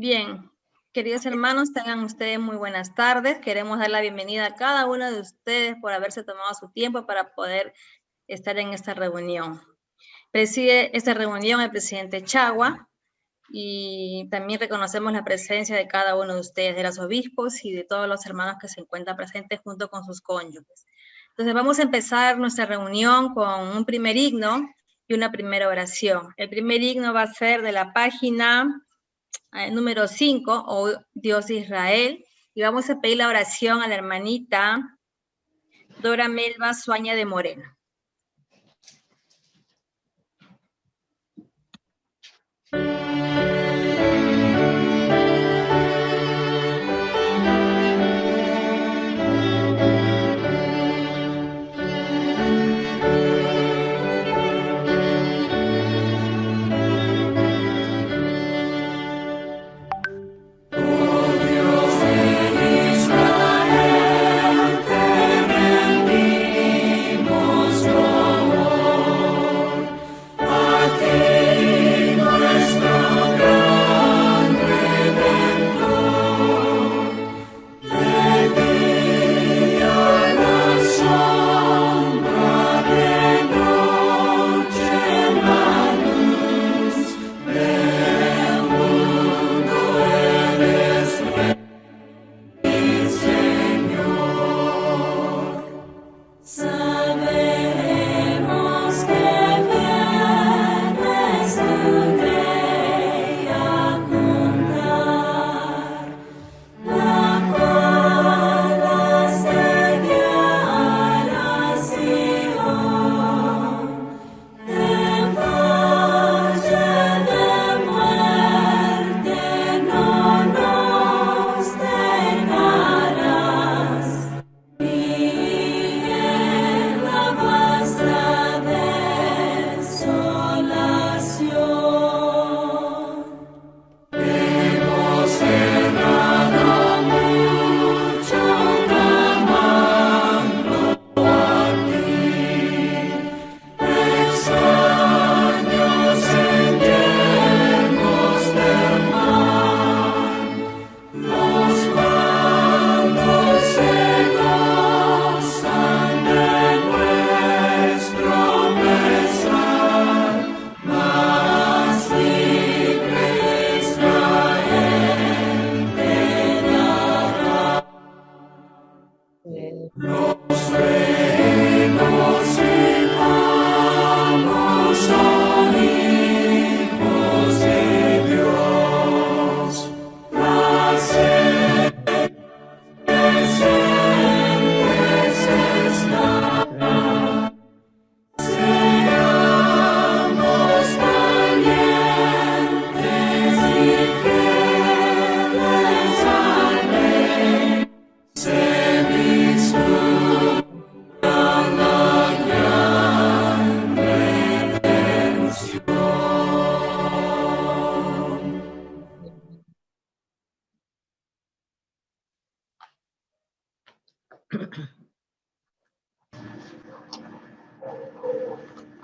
Bien, queridos hermanos, tengan ustedes muy buenas tardes. Queremos dar la bienvenida a cada uno de ustedes por haberse tomado su tiempo para poder estar en esta reunión. Preside esta reunión el presidente Chagua y también reconocemos la presencia de cada uno de ustedes, de los obispos y de todos los hermanos que se encuentran presentes junto con sus cónyuges. Entonces vamos a empezar nuestra reunión con un primer himno y una primera oración. El primer himno va a ser de la página número 5, oh Dios de Israel, y vamos a pedir la oración a la hermanita Dora Melba Suaña de Moreno.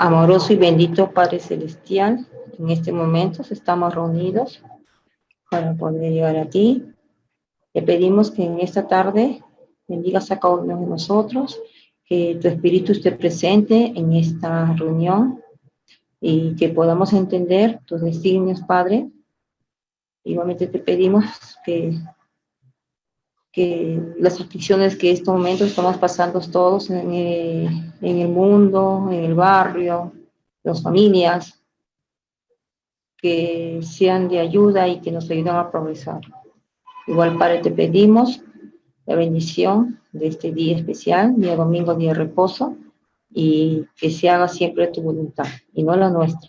Amoroso y bendito Padre Celestial, en este momento estamos reunidos para poder llegar a ti. Te pedimos que en esta tarde bendigas a cada uno de nosotros, que tu Espíritu esté presente en esta reunión y que podamos entender tus designios, Padre. Igualmente te pedimos que las aflicciones que en estos momentos estamos pasando todos en el mundo, en el barrio, las familias, que sean de ayuda y que nos ayuden a progresar. Igual, Padre, te pedimos la bendición de este día especial, día domingo, día de reposo, y que se haga siempre tu voluntad y no la nuestra.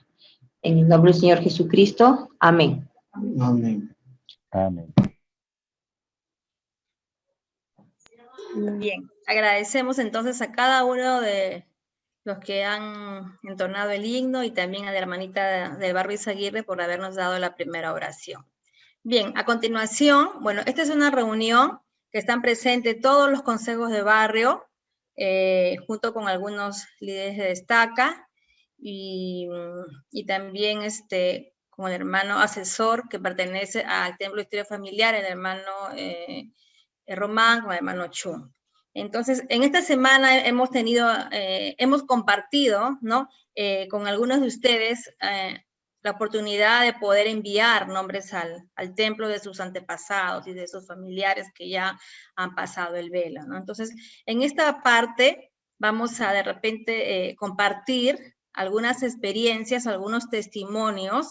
En el nombre del Señor Jesucristo, amén. Amén. Amén. Bien, agradecemos entonces a cada uno de los que han entonado el himno y también a la hermanita del barrio Izaguirre por habernos dado la primera oración. Bien, a continuación, bueno, esta es una reunión que están presentes todos los consejos de barrio, junto con algunos líderes de destaca y también con el hermano asesor que pertenece al Templo de Historia Familiar, el hermano Román, con el hermano Chun. Entonces, en esta semana hemos compartido, ¿no? Con algunos de ustedes la oportunidad de poder enviar nombres al templo de sus antepasados y de sus familiares que ya han pasado el velo, ¿no? Entonces, en esta parte vamos a de repente compartir algunas experiencias, algunos testimonios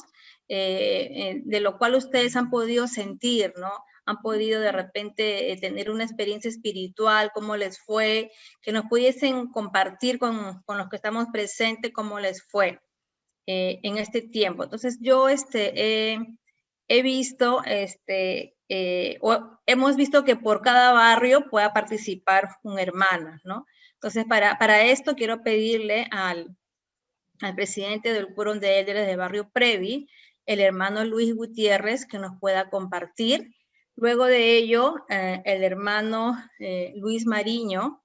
de lo cual ustedes han podido sentir, ¿no? Han podido de repente tener una experiencia espiritual, cómo les fue, que nos pudiesen compartir con los que estamos presentes cómo les fue en este tiempo. Entonces yo he visto, hemos visto que por cada barrio pueda participar un hermano, ¿no? Entonces para esto quiero pedirle al presidente del Quórum de Élderes del barrio Previ, el hermano Luis Gutiérrez, que nos pueda compartir. Luego de ello, el hermano Luis Mariño,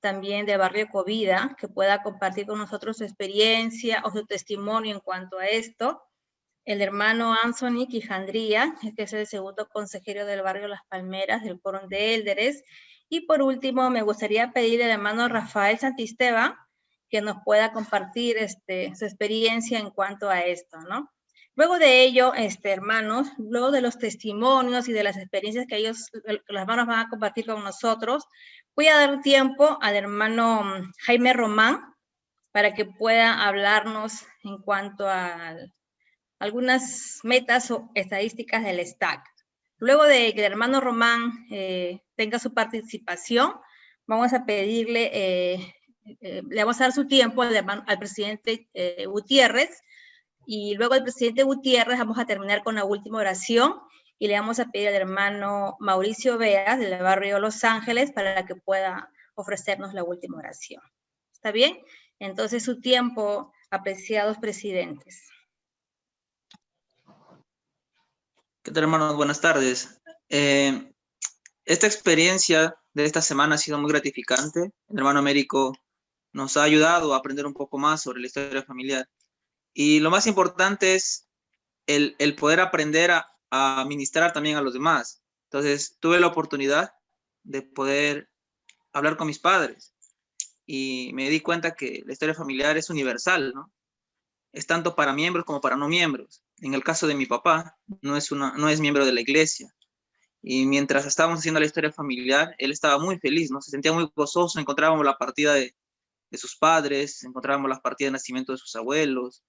también de barrio Covida, que pueda compartir con nosotros su experiencia o su testimonio en cuanto a esto. El hermano Anthony Quijandría, que es el segundo consejero del barrio Las Palmeras, del Quórum de Élderes. Y por último, me gustaría pedir al hermano Rafael Santisteban, que nos pueda compartir su experiencia en cuanto a esto, ¿no? Luego de ello, hermanos, luego de los testimonios y de las experiencias que los hermanos van a compartir con nosotros, voy a dar tiempo al hermano Jaime Román para que pueda hablarnos en cuanto a algunas metas o estadísticas del STAC. Luego de que el hermano Román tenga su participación, vamos a pedirle, le vamos a dar su tiempo al presidente Gutiérrez, y luego el presidente Gutiérrez vamos a terminar con la última oración y le vamos a pedir al hermano Mauricio Veas del barrio Los Ángeles para que pueda ofrecernos la última oración. ¿Está bien? Entonces su tiempo, apreciados presidentes. ¿Qué tal, hermanos? Buenas tardes. Esta experiencia de esta semana ha sido muy gratificante. El hermano Américo nos ha ayudado a aprender un poco más sobre la historia familiar. Y lo más importante es el poder aprender a ministrar también a los demás. Entonces, tuve la oportunidad de poder hablar con mis padres y me di cuenta que la historia familiar es universal, ¿no? Es tanto para miembros como para no miembros. En el caso de mi papá, no es miembro de la iglesia. Y mientras estábamos haciendo la historia familiar, él estaba muy feliz, ¿no? Se sentía muy gozoso. Encontrábamos la partida de sus padres, encontrábamos las partidas de nacimiento de sus abuelos,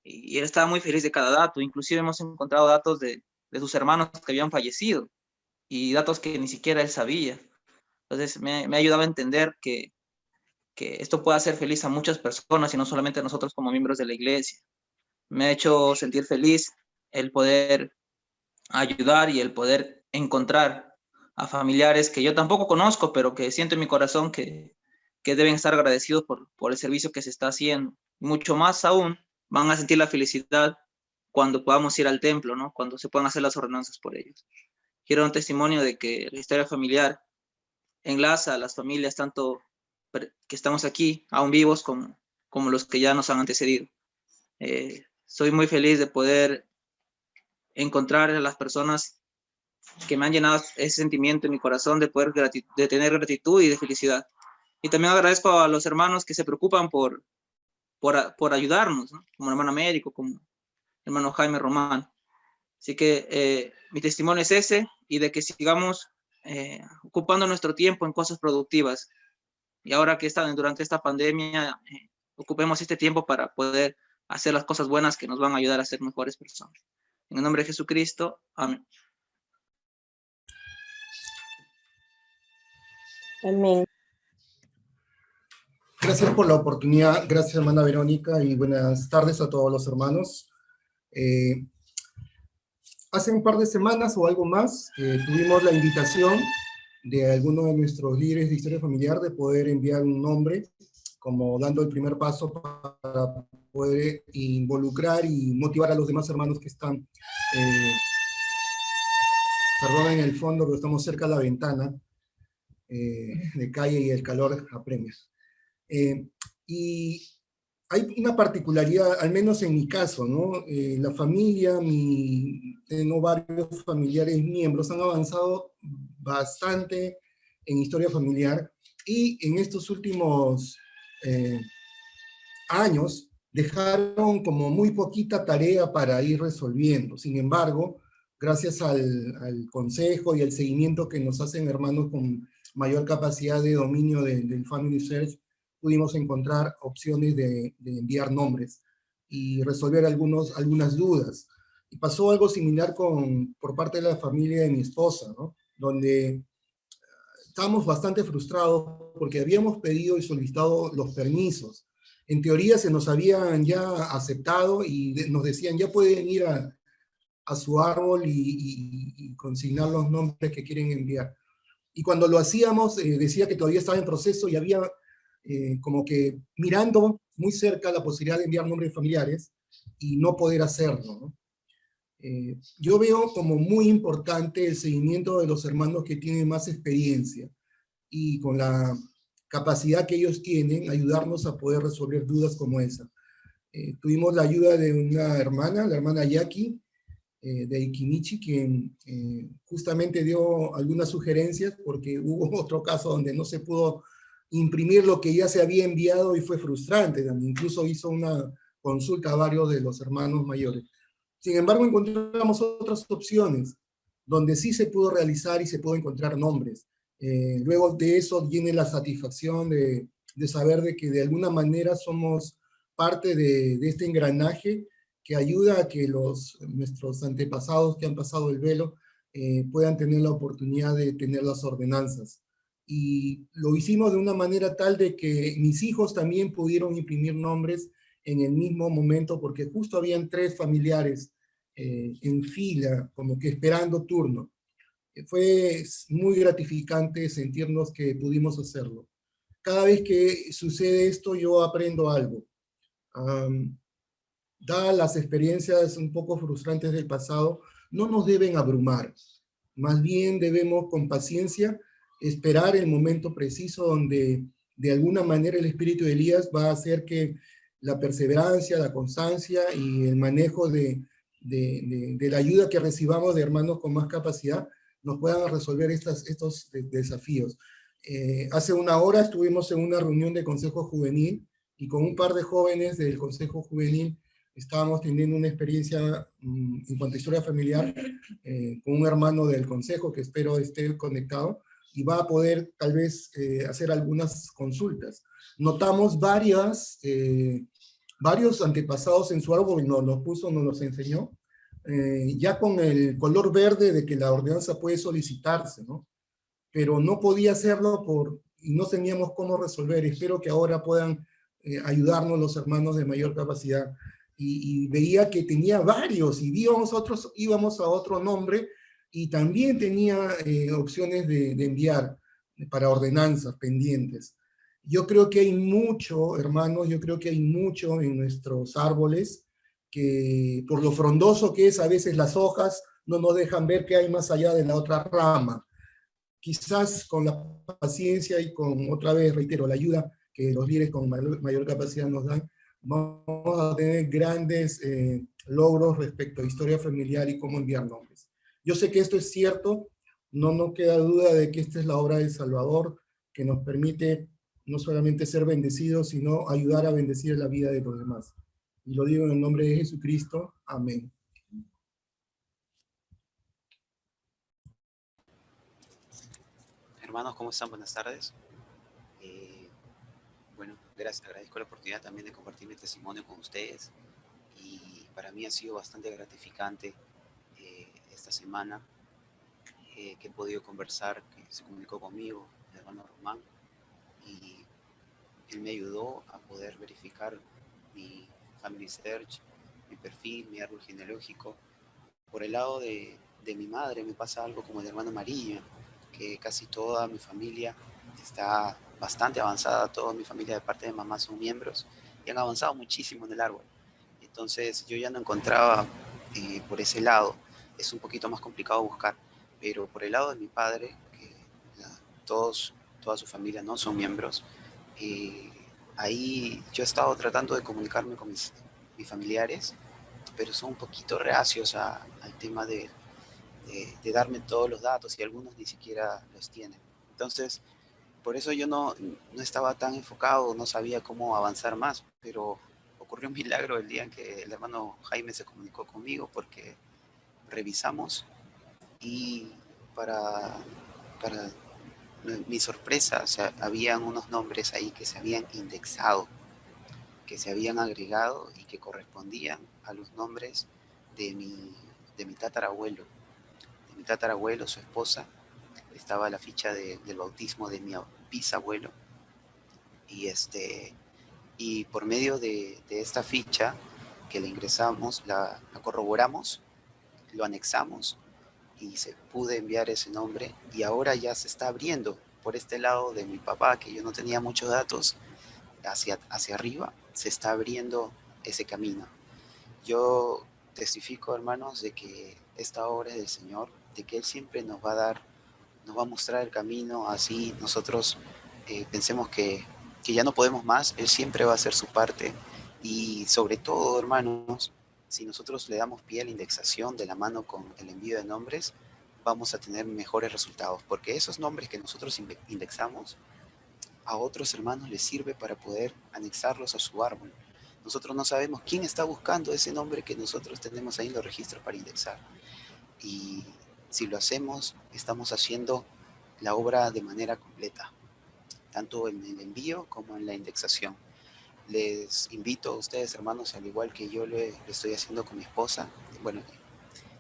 y él estaba muy feliz de cada dato. Inclusive hemos encontrado datos de sus hermanos que habían fallecido, y datos que ni siquiera él sabía. Entonces me ha ayudado a entender que esto puede hacer feliz a muchas personas y no solamente a nosotros como miembros de la iglesia. Me ha hecho sentir feliz el poder ayudar y el poder encontrar a familiares que yo tampoco conozco, pero que siento en mi corazón que deben estar agradecidos por el servicio que se está haciendo. Mucho más aún van a sentir la felicidad cuando podamos ir al templo, ¿no? Cuando se puedan hacer las ordenanzas por ellos. Quiero dar un testimonio de que la historia familiar enlaza a las familias, tanto que estamos aquí, aún vivos, como los que ya nos han antecedido. Soy muy feliz de poder encontrar a las personas que me han llenado ese sentimiento en mi corazón de tener gratitud y de felicidad. Y también agradezco a los hermanos que se preocupan por ayudarnos, ¿no? Como el hermano Américo, como el hermano Jaime Román. Así que mi testimonio es ese, y de que sigamos ocupando nuestro tiempo en cosas productivas. Y ahora que durante esta pandemia, ocupemos este tiempo para poder hacer las cosas buenas que nos van a ayudar a ser mejores personas. En el nombre de Jesucristo, amén. Amén. Gracias por la oportunidad, gracias hermana Verónica, y buenas tardes a todos los hermanos. Hace un par de semanas o algo más, tuvimos la invitación de alguno de nuestros líderes de historia familiar de poder enviar un nombre, como dando el primer paso para poder involucrar y motivar a los demás hermanos que están, en el fondo, pero estamos cerca de la ventana de calle y el calor apremia. Y hay una particularidad, al menos en mi caso, ¿no? La familia, tengo varios familiares miembros, han avanzado bastante en historia familiar y en estos últimos años dejaron como muy poquita tarea para ir resolviendo. Sin embargo, gracias al consejo y al seguimiento que nos hacen hermanos con mayor capacidad de dominio del Family Search, pudimos encontrar opciones de enviar nombres y resolver algunas dudas. Y pasó algo similar por parte de la familia de mi esposa, ¿no? Donde estábamos bastante frustrados porque habíamos pedido y solicitado los permisos. En teoría se nos habían ya aceptado y nos decían ya pueden ir a su árbol y consignar los nombres que quieren enviar. Y cuando lo hacíamos, decía que todavía estaba en proceso y había como que mirando muy cerca la posibilidad de enviar nombres familiares y no poder hacerlo, ¿no? Yo veo como muy importante el seguimiento de los hermanos que tienen más experiencia y con la capacidad que ellos tienen, ayudarnos a poder resolver dudas como esa. Tuvimos la ayuda de una hermana, la hermana Yaki, de Ikimichi, quien justamente dio algunas sugerencias porque hubo otro caso donde no se pudo imprimir lo que ya se había enviado y fue frustrante. Incluso hizo una consulta a varios de los hermanos mayores. Sin embargo, encontramos otras opciones donde sí se pudo realizar y se pudo encontrar nombres. Luego de eso viene la satisfacción de saber de que de alguna manera somos parte de este engranaje que ayuda a que nuestros antepasados que han pasado el velo puedan tener la oportunidad de tener las ordenanzas. Y lo hicimos de una manera tal de que mis hijos también pudieron imprimir nombres en el mismo momento, porque justo habían 3 familiares en fila, como que esperando turno. Fue muy gratificante sentirnos que pudimos hacerlo. Cada vez que sucede esto, yo aprendo algo. Dadas las experiencias un poco frustrantes del pasado, no nos deben abrumar. Más bien debemos con paciencia esperar el momento preciso donde de alguna manera el espíritu de Elías va a hacer que la perseverancia, la constancia y el manejo de la ayuda que recibamos de hermanos con más capacidad nos puedan resolver estos desafíos. Hace una hora estuvimos en una reunión de Consejo Juvenil y con un par de jóvenes del Consejo Juvenil estábamos teniendo una experiencia en cuanto a historia familiar con un hermano del consejo que espero esté conectado y va a poder tal vez hacer algunas consultas. Notamos varios antepasados en su árbol, nos los puso, nos los enseñó, ya con el color verde de que la ordenanza puede solicitarse, ¿no? Pero no podía hacerlo y no teníamos cómo resolver. Espero que ahora puedan ayudarnos los hermanos de mayor capacidad. Y veía que tenía varios, y íbamos a otro nombre, y también tenía opciones de enviar para ordenanzas pendientes. Yo creo que hay mucho, hermanos, yo creo que hay mucho en nuestros árboles, que por lo frondoso que es, a veces las hojas no nos dejan ver qué hay más allá de la otra rama. Quizás con la paciencia y con, otra vez, reitero, la ayuda que los líderes con mayor capacidad nos dan, vamos a tener grandes logros respecto a historia familiar y cómo enviar nombres. Yo sé que esto es cierto, no queda duda de que esta es la obra del Salvador, que nos permite no solamente ser bendecidos, sino ayudar a bendecir la vida de los demás. Y lo digo en el nombre de Jesucristo. Amén. Hermanos, ¿cómo están? Buenas tardes. Bueno, gracias, agradezco la oportunidad también de compartir mi testimonio con ustedes. Y para mí ha sido bastante gratificante esta semana que he podido conversar, que se comunicó conmigo, el hermano Román, y él me ayudó a poder verificar mi Family Search, mi perfil, mi árbol genealógico. Por el lado de mi madre me pasa algo como el hermano María, que casi toda mi familia está bastante avanzada, toda mi familia de parte de mamá son miembros y han avanzado muchísimo en el árbol. Entonces yo ya no encontraba por ese lado, es un poquito más complicado buscar, pero por el lado de mi padre, que toda su familia no son miembros, ahí yo he estado tratando de comunicarme con mis familiares, pero son un poquito reacios al tema de darme todos los datos y algunos ni siquiera los tienen. Entonces, por eso yo no estaba tan enfocado, no sabía cómo avanzar más, pero ocurrió un milagro el día en que el hermano Jaime se comunicó conmigo porque revisamos y para mi sorpresa, o sea, habían unos nombres ahí que se habían indexado, que se habían agregado y que correspondían a los nombres de mi tatarabuelo. De mi tatarabuelo, su esposa, estaba la ficha del bautismo de mi bisabuelo. Y por medio de esta ficha que le ingresamos, la corroboramos, lo anexamos y se pude enviar ese nombre, y ahora ya se está abriendo por este lado de mi papá, que yo no tenía muchos datos, hacia arriba se está abriendo ese camino. Yo testifico, hermanos, de que esta obra es del Señor, de que Él siempre nos va a dar, nos va a mostrar el camino, así nosotros pensemos que ya no podemos más, Él siempre va a hacer su parte. Y sobre todo, hermanos, si nosotros le damos pie a la indexación de la mano con el envío de nombres, vamos a tener mejores resultados, porque esos nombres que nosotros indexamos, a otros hermanos les sirve para poder anexarlos a su árbol. Nosotros no sabemos quién está buscando ese nombre que nosotros tenemos ahí en los registros para indexar. Y si lo hacemos, estamos haciendo la obra de manera completa, tanto en el envío como en la indexación. Les invito a ustedes, hermanos, al igual que yo le estoy haciendo con mi esposa. Bueno,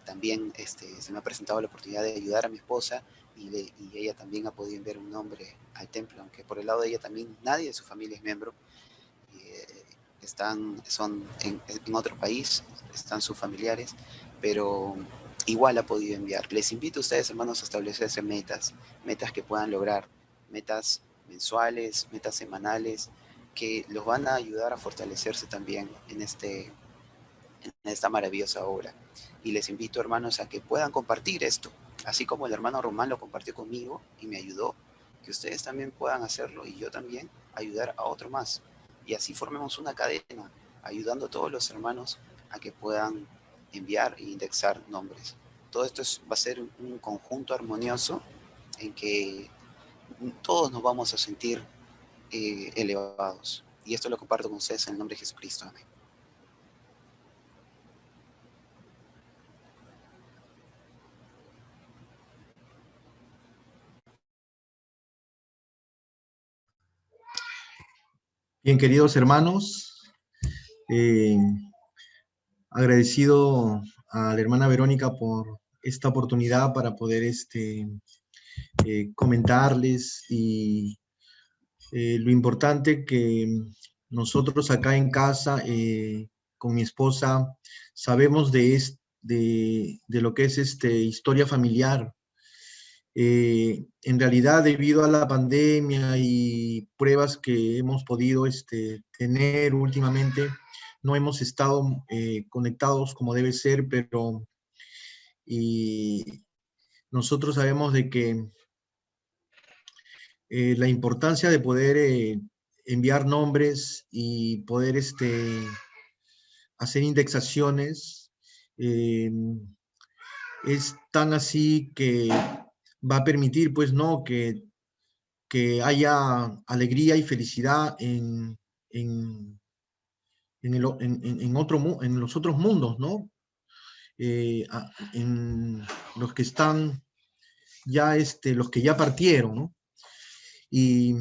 también se me ha presentado la oportunidad de ayudar a mi esposa, y ella también ha podido enviar un nombre al templo, aunque por el lado de ella también nadie de su familia es miembro. Son en otro país, están sus familiares, pero igual ha podido enviar. Les invito a ustedes, hermanos, a establecerse metas que puedan lograr, metas mensuales, metas semanales, que los van a ayudar a fortalecerse también en esta maravillosa obra. Y les invito, hermanos, a que puedan compartir esto, así como el hermano Román lo compartió conmigo y me ayudó, que ustedes también puedan hacerlo, y yo también ayudar a otro más. Y así formemos una cadena, ayudando a todos los hermanos a que puedan enviar e indexar nombres. Todo esto va a ser un conjunto armonioso en que todos nos vamos a sentir elevados. Y esto lo comparto con ustedes en el nombre de Jesucristo. Amén. Bien, queridos hermanos, agradecido a la hermana Verónica por esta oportunidad para poder comentarles, y lo importante que nosotros acá en casa, con mi esposa, sabemos de lo que es historia familiar. En realidad, debido a la pandemia y pruebas que hemos podido tener últimamente, no hemos estado conectados como debe ser, pero nosotros sabemos de que la importancia de poder enviar nombres y poder hacer indexaciones es tan así que va a permitir, pues, ¿no?, que haya alegría y felicidad en los otros mundos, ¿no? En los que están ya, los que ya partieron, ¿no? Y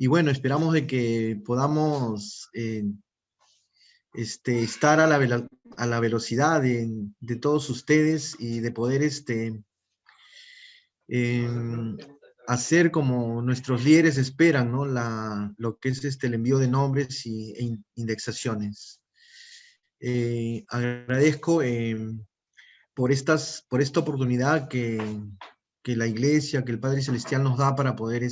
bueno, esperamos de que podamos estar a la velocidad de todos ustedes, y de poder hacer como nuestros líderes esperan, ¿no? Lo que es el envío de nombres e indexaciones. Agradezco por esta oportunidad que la Iglesia, que el Padre Celestial nos da para poder,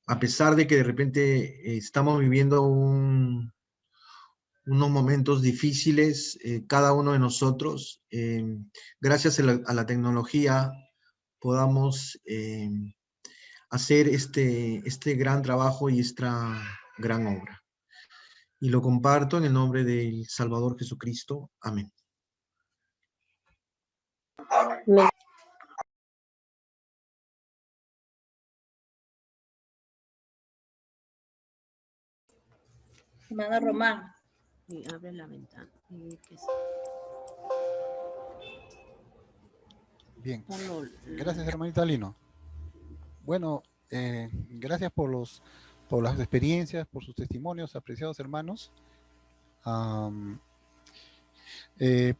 a pesar de que de repente estamos viviendo unos momentos difíciles, cada uno de nosotros, gracias a la tecnología, podamos hacer este gran trabajo y esta gran obra. Y lo comparto en el nombre del Salvador Jesucristo. Amén. Hermano Román. Y abre la ventana. Bien, gracias hermanita Lino. Bueno, gracias por las experiencias, por sus testimonios, apreciados hermanos.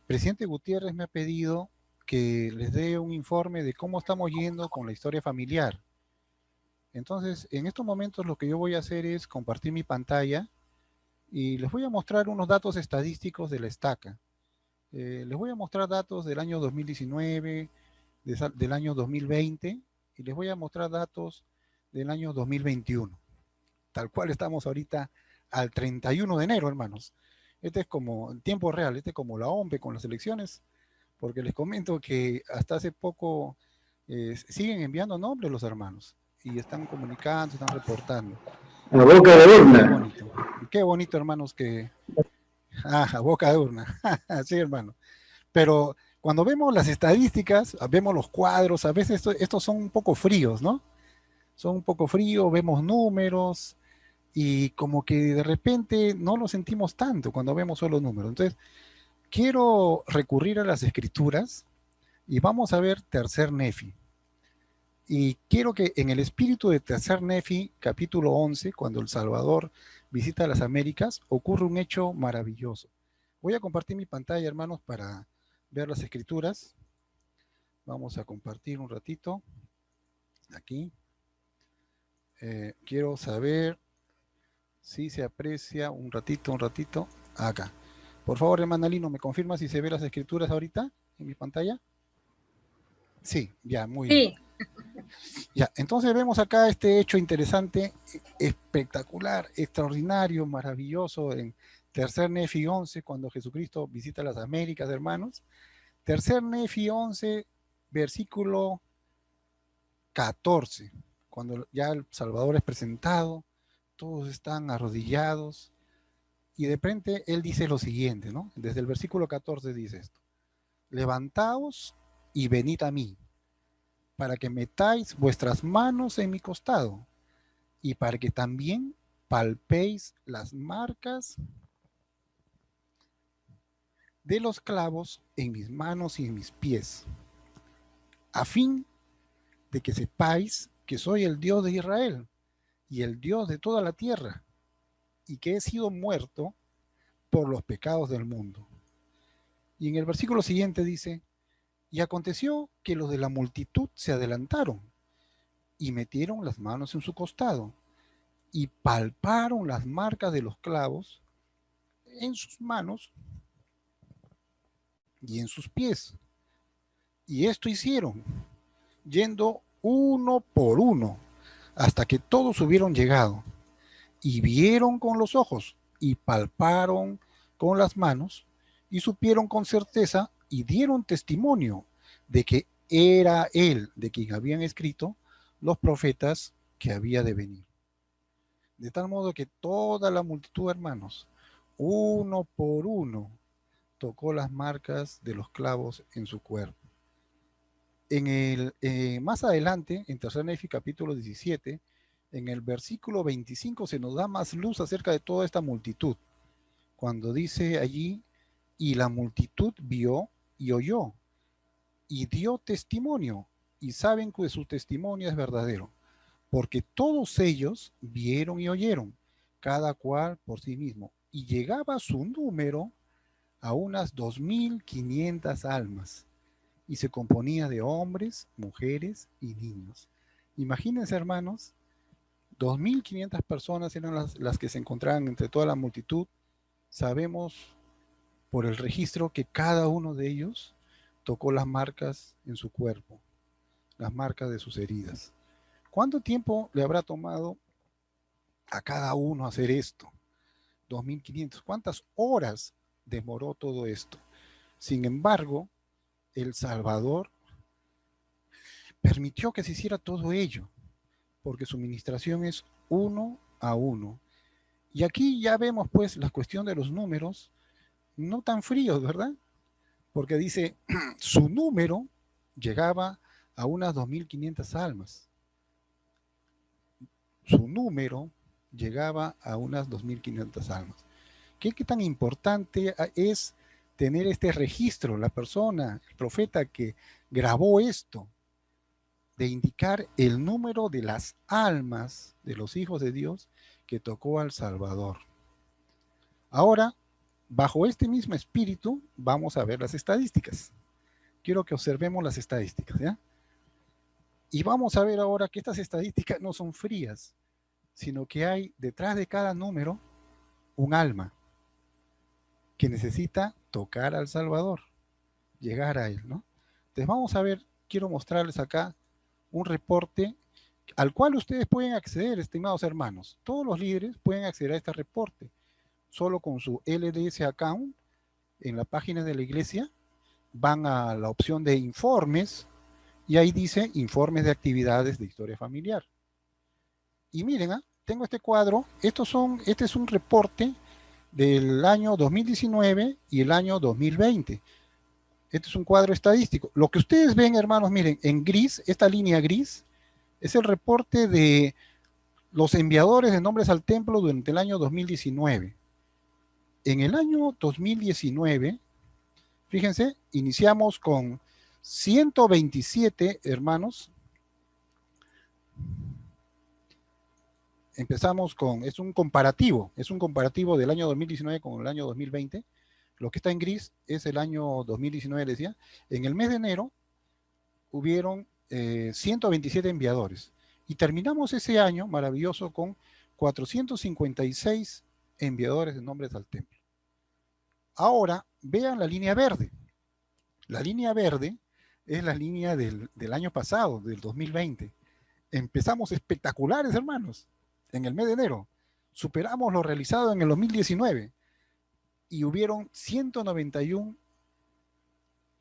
Presidente Gutiérrez me ha pedido que les dé un informe de cómo estamos yendo con la historia familiar. Entonces, en estos momentos lo que yo voy a hacer es compartir mi pantalla y les voy a mostrar unos datos estadísticos de la estaca. Les voy a mostrar datos del año 2019, del año 2020 y les voy a mostrar datos del año 2021. Tal cual estamos ahorita al 31 de enero, hermanos. Este es como en tiempo real, este es como la OMPE con las elecciones, porque les comento que hasta hace poco siguen enviando nombres los hermanos y están comunicando, están reportando. A boca de urna. Qué bonito, hermanos, que... a boca de urna. Sí, hermano. Pero cuando vemos las estadísticas, vemos los cuadros, a veces estos son un poco fríos, ¿no? Son un poco fríos, vemos números y como que de repente no lo sentimos tanto cuando vemos solo números. Entonces, quiero recurrir a las escrituras y vamos a ver Tercer Nefi. Y quiero que en el espíritu de Tercer Nefi, capítulo 11, cuando el Salvador visita las Américas, ocurre un hecho maravilloso. Voy a compartir mi pantalla, hermanos, para ver las escrituras. Vamos a compartir un ratito. Aquí. Quiero saber si se aprecia un ratito. Acá. Por favor, hermana Lino, ¿me confirma si se ve las escrituras ahorita en mi pantalla? Sí, ya, muy bien. Ya, entonces vemos acá este hecho interesante, espectacular, extraordinario, maravilloso en Tercer Nefi 11, cuando Jesucristo visita las Américas, hermanos. Tercer Nefi 11, versículo 14, cuando ya el Salvador es presentado, todos están arrodillados, y de repente él dice lo siguiente, ¿no? Desde el versículo 14 dice esto: levantaos y venid a mí, para que metáis vuestras manos en mi costado, y para que también palpéis las marcas de los clavos en mis manos y en mis pies, a fin de que sepáis que soy el Dios de Israel y el Dios de toda la tierra, y que he sido muerto por los pecados del mundo. Y en el versículo siguiente dice: y aconteció que los de la multitud se adelantaron y metieron las manos en su costado y palparon las marcas de los clavos en sus manos y en sus pies. Y esto hicieron, yendo uno por uno, hasta que todos hubieron llegado, y vieron con los ojos, y palparon con las manos, y supieron con certeza, y dieron testimonio de que era él de quien habían escrito los profetas que había de venir. De tal modo que toda la multitud, hermanos, uno por uno, tocó las marcas de los clavos en su cuerpo. Más adelante, en Tercer Nefi capítulo 17, en el versículo 25 se nos da más luz acerca de toda esta multitud, cuando dice allí: y la multitud vio y oyó, y dio testimonio, y saben que su testimonio es verdadero, porque todos ellos vieron y oyeron, cada cual por sí mismo, y llegaba su número a unas 2.500 almas, y se componía de hombres, mujeres y niños. Imagínense, hermanos, 2.500 personas eran las que se encontraban entre toda la multitud. Sabemos por el registro que cada uno de ellos tocó las marcas en su cuerpo, las marcas de sus heridas. ¿Cuánto tiempo le habrá tomado a cada uno hacer esto? 2.500. ¿Cuántas horas demoró todo esto? Sin embargo, el Salvador permitió que se hiciera todo ello, porque su ministración es 1 a 1. Y aquí ya vemos pues la cuestión de los números, no tan fríos, ¿verdad? Porque dice, su número llegaba a unas 2.500 almas. Su número llegaba a unas 2.500 almas. ¿Qué tan importante es tener este registro, la persona, el profeta que grabó esto, de indicar el número de las almas de los hijos de Dios que tocó al Salvador? Ahora, bajo este mismo espíritu, vamos a ver las estadísticas. Quiero que observemos las estadísticas, ¿ya? Y vamos a ver ahora que estas estadísticas no son frías, sino que hay detrás de cada número un alma que necesita tocar al Salvador, llegar a Él, ¿no? Entonces vamos a ver, quiero mostrarles acá un reporte al cual ustedes pueden acceder, estimados hermanos. Todos los líderes pueden acceder a este reporte, solo con su LDS account en la página de la iglesia, van a la opción de informes y ahí dice informes de actividades de historia familiar. Y miren, tengo este cuadro, este es un reporte del año 2019 y el año 2020. Este es un cuadro estadístico. Lo que ustedes ven, hermanos, miren, en gris, esta línea gris, es el reporte de los enviadores de nombres al templo durante el año 2019. En el año 2019, fíjense, iniciamos con 127 hermanos. Empezamos con, es un comparativo del año 2019 con el año 2020. Lo que está en gris es el año 2019, decía. En el mes de enero hubieron 127 enviadores. Y terminamos ese año maravilloso con 456 enviadores de nombres al templo. Ahora, vean la línea verde. La línea verde es la línea del año pasado, del 2020. Empezamos espectaculares, hermanos, en el mes de enero. Superamos lo realizado en el 2019. Y hubieron 191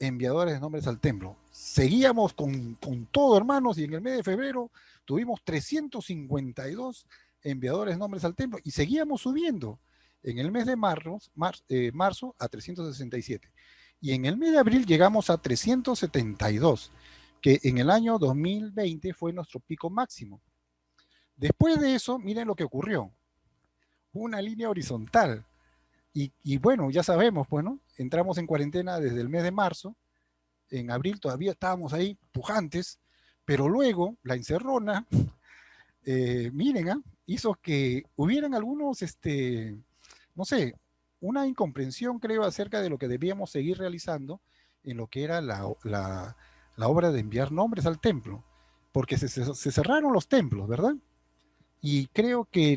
enviadores de nombres al templo. Seguíamos con todo, hermanos, y en el mes de febrero tuvimos 352 enviadores de nombres al templo y seguíamos subiendo. En el mes de marzo a 367. Y en el mes de abril llegamos a 372, que en el año 2020 fue nuestro pico máximo. Después de eso, miren lo que ocurrió. Una línea horizontal. Y bueno, ya sabemos, pues, ¿no? Entramos en cuarentena desde el mes de marzo. En abril todavía estábamos ahí pujantes, pero luego la encerrona, miren, hizo que hubieran algunos, no sé, una incomprensión, creo, acerca de lo que debíamos seguir realizando en lo que era la obra de enviar nombres al templo, porque se cerraron los templos, ¿verdad? Y creo que